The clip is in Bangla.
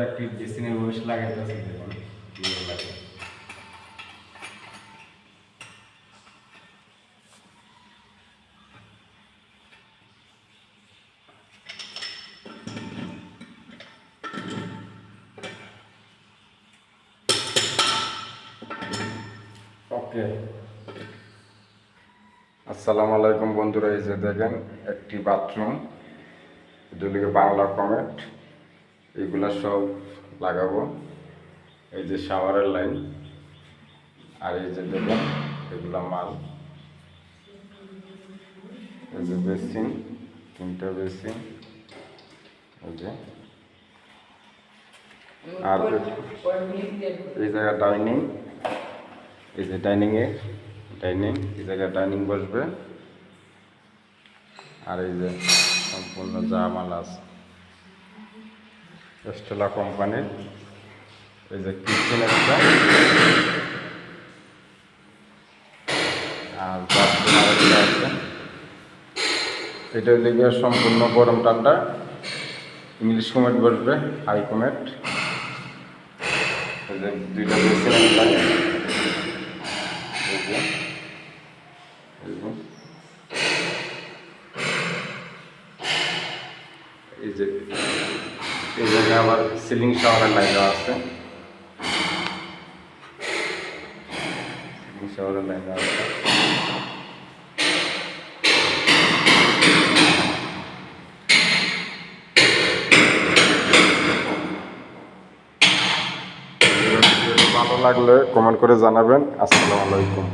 একটি বেসিনের ওয়েস্ট লাগাইতেছি, দেখুন কিভাবে লাগে। ওকে, আসসালামু আলাইকুম বন্ধুরা। এই যে দেখেন একটি বাথরুম, এগুলিকে বাংলা কমেন্ট, এইগুলা সব লাগাবো। এই যে শাওয়ারের লাইন, আর এই যে দেখেন এগুলা মাল। এই যে বেসিন, 3টা বেসিন, এই যে, আর এই জায়গা ডাইনিং, এই যে ডাইনিং, এই জায়গায় ডাইনিং বসবে। আর এই যে সম্পূর্ণ যা মাল আছে স্টেলা কোম্পানির। এই যে কিচেন একটা, আর বাথরুম আরেকটা আছে। এটা দিকে সম্পূর্ণ গরম ঠান্ডা, ইংলিশ কমেন্ট বসবে, হাই কমেন্ট। এই যে 2টা বেসিন লাগে, এই যে এই জায়গায় আবার সিলিং শাওয়ারের লাইন দেওয়া আছে, সিলিং শাওয়ারের লাইন দেওয়া আছে। ভালো লাগলে কমেন্ট করে জানাবেন। আসসালামু আলাইকুম।